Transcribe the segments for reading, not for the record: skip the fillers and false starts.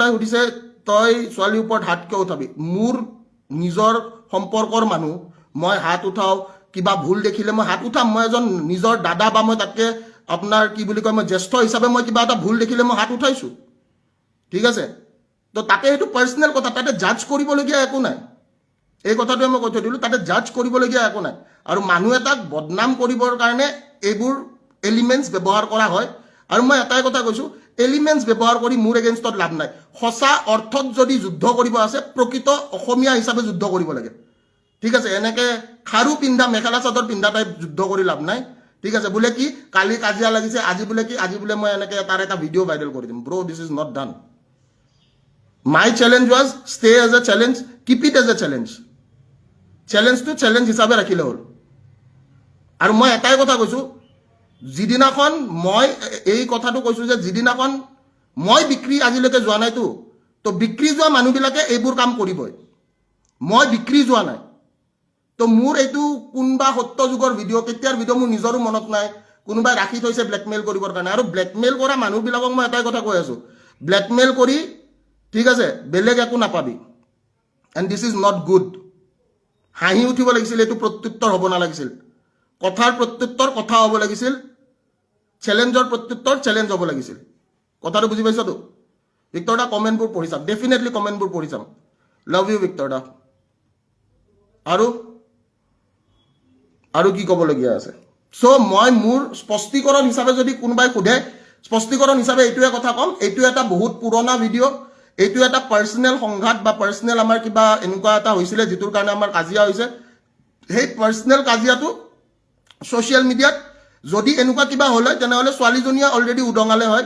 সুধিছে তই ছোৱালীৰ ওপৰত হাত কিয় উঠাবি মোৰ নিজৰ সম্পৰ্কৰ মানুহ মই হাত উঠাও কিবা ভুল দেখিলে মই হাত উঠাম মই এজন নিজৰ দাদা বা মই তাতকে আপোনাৰ কি বুলি কয় মই জ্যেষ্ঠ হিচাপে মই কিবা এটা ভুল দেখিলে মই হাত উঠাইছো ঠিক আছে তো তাতে সেইটো পাৰ্সোনেল কথা তাতে জাজ কৰিবলগীয়া একো নাই এই কথাটোৱে মই কৈ থৈ দিলোঁ তাতে জাজ কৰিবলগীয়া একো নাই আৰু মানুহ এটাক বদনাম কৰিবৰ কাৰণে এইবোৰ এলিমেণ্টছ ব্যৱহাৰ কৰা হয় আৰু মই এটাই কথা কৈছোঁ এলিমেণ্টছ ব্যৱহাৰ কৰি মোৰ এগেইনষ্টত লাভ নাই সঁচা অৰ্থত যদি যুদ্ধ কৰিব আছে প্ৰকৃত অসমীয়া হিচাপে যুদ্ধ কৰিব লাগে ঠিক আছে এনেকৈ খাৰু পিন্ধা মেখেলা চাদৰ পিন্ধা টাইপ যুদ্ধ কৰি লাভ নাই ঠিক আছে বোলে কি কালি কাজিয়া লাগিছে আজি বোলে কি আজি বোলে মই এনেকৈ তাৰ এটা ভিডিঅ' ভাইৰেল কৰি দিম bro' this is not done my challenge was stay as a challenge keep it as a challenge চেলেঞ্জটো চেলেঞ্জ হিচাপে ৰাখিলে হ'ল আৰু মই এটাই কথা কৈছোঁ যিদিনাখন মই এই কথাটো কৈছোঁ যে যিদিনাখন মই বিক্ৰী আজিলৈকে যোৱা নাইতো তো বিক্ৰী যোৱা মানুহবিলাকে এইবোৰ কাম কৰিবই মই বিক্ৰী যোৱা নাই তো মোৰ এইটো কোনোবা সত্য যুগৰ ভিডিঅ' কেতিয়াৰ ভিডিঅ' মোৰ নিজৰো মনত নাই কোনোবাই ৰাখি থৈছে ব্লেকমেইল কৰিবৰ কাৰণে আৰু ব্লেকমেইল কৰা মানুহবিলাকক মই এটাই কথা কৈ আছোঁ ব্লেকমেইল কৰি ঠিক আছে বেলেগ একো নাপাবি and this is not good হাঁহি উঠিব লাগিছিল এইটো প্ৰত্যুত্তৰ হ'ব নালাগিছিল কথাৰ প্ৰত্যুত্তৰ কথা হ'ব লাগিছিল চেলেঞ্জৰ প্ৰত্যুত্তৰ চেলেঞ্জ হ'ব লাগিছিল কথাটো বুজি পাইছতো ভিক্টৰ দা কমেণ্টবোৰ পঢ়ি চাম ডেফিনেটলি কমেণ্টবোৰ পঢ়ি চাম লাভ ইউ ভিক্টৰ দা আৰু কি ক'বলগীয়া আছে চ' মই মোৰ স্পষ্টীকৰণ হিচাপে যদি কোনোবাই সোধে স্পষ্টীকৰণ হিচাপে এইটোৱে কথা ক'ম এইটো এটা বহুত পুৰণা ভিডিঅ' এইটো এটা পাৰ্চনেল সংঘাত বা পাৰ্চনেল আমাৰ কিবা এনেকুৱা এটা হৈছিলে যিটোৰ কাৰণে আমাৰ কাজিয়া হৈছে সেই পাৰ্চনেল কাজিয়াটো ছ'চিয়েল মিডিয়াত যদি এনেকুৱা কিবা হ'লে তেনেহ'লে ছোৱালীজনীয়ে অলৰেডি উদঙালে হয়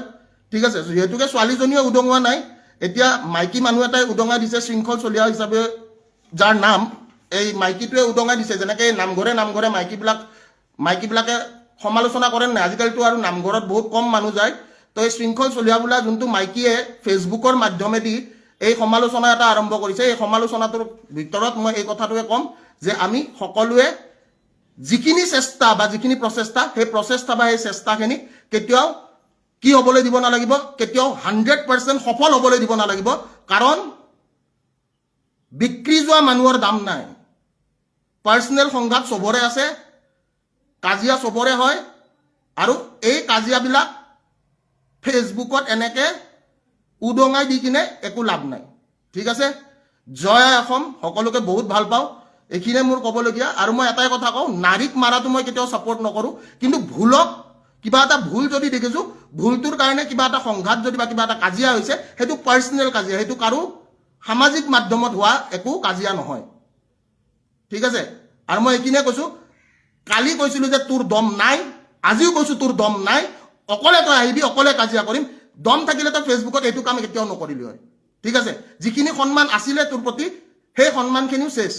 ঠিক আছে যিহেতুকে ছোৱালীজনীয়ে উদঙোৱা নাই এতিয়া মাইকী মানুহ এটাই উদঙাই দিছে শৃংখল চলিয়া হিচাপে যাৰ নাম এই মাইকীটোৱে উদঙাই দিছে যেনেকৈ নামঘৰে মাইকীবিলাকে সমালোচনা কৰে নাই আজিকালিতো আৰু নামঘৰত বহুত কম মানুহ যায় তো এই শৃংখল চলিয়া বোলা যোনটো মাইকীয়ে ফেচবুকৰ মাধ্যমেদি এই সমালোচনা এটা আৰম্ভ কৰিছে এই সমালোচনাটোৰ ভিতৰত মই এই কথাটোৱে ক'ম যে আমি সকলোৱে যিখিনি চেষ্টা বা যিখিনি প্ৰচেষ্টা সেই প্ৰচেষ্টা বা সেই চেষ্টাখিনি কেতিয়াও কি হ'বলৈ দিব নালাগিব কেতিয়াও 100% সফল হ'বলৈ দিব নালাগিব কাৰণ বিক্ৰী যোৱা মানুহৰ দাম নাই পাৰ্চনেল সংঘাত চবৰে আছে কাজিয়া চবৰে হয় আৰু এই কাজিয়াবিলাক ফেচবুকত এনেকৈ উদঙাই দি কিনে একো লাভ নাই ঠিক আছে জয় অসম সকলোকে বহুত ভাল পাওঁ এইখিনিয়ে মোৰ ক'বলগীয়া আৰু মই এটাই কথা কওঁ নাৰীক মাৰাটো মই কেতিয়াও ছাপোৰ্ট নকৰোঁ কিন্তু ভুলক কিবা এটা ভুল যদি দেখিছোঁ ভুলটোৰ কাৰণে কিবা এটা সংঘাত যদি বা কিবা এটা কাজিয়া হৈছে সেইটো পাৰ্চনেল কাজিয়া সেইটো কাৰো সামাজিক মাধ্যমত হোৱা একো কাজিয়া নহয় ঠিক আছে আৰু মই এইখিনিয়ে কৈছোঁ কালি কৈছিলোঁ যে তোৰ দম নাই আজিও কৈছোঁ তোৰ দম নাই অকলে তই আহিবি অকলে কাজিয়া কৰিম দম থাকিলে তই ফেচবুকত এইটো কাম কেতিয়াও নকৰিলি হয় ঠিক আছে যিখিনি সন্মান আছিলে তোৰ প্ৰতি সেই সন্মানখিনিও চেছ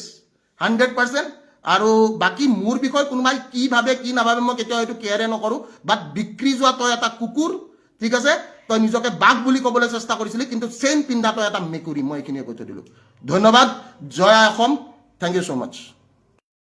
100% আৰু বাকী মোৰ বিষয়ে কোনোবাই কি ভাবে কি নাভাবে মই কেতিয়াও এইটো কেয়াৰে নকৰোঁ বাট বিক্ৰী যোৱা তই এটা কুকুৰ ঠিক আছে তই নিজকে বাঘ বুলি ক'বলৈ চেষ্টা কৰিছিলি কিন্তু চেইন পিন্ধা তই এটা মেকুৰী মই এইখিনিয়ে কৈ থৈ দিলোঁ ধন্যবাদ জয় Assam thank you so' much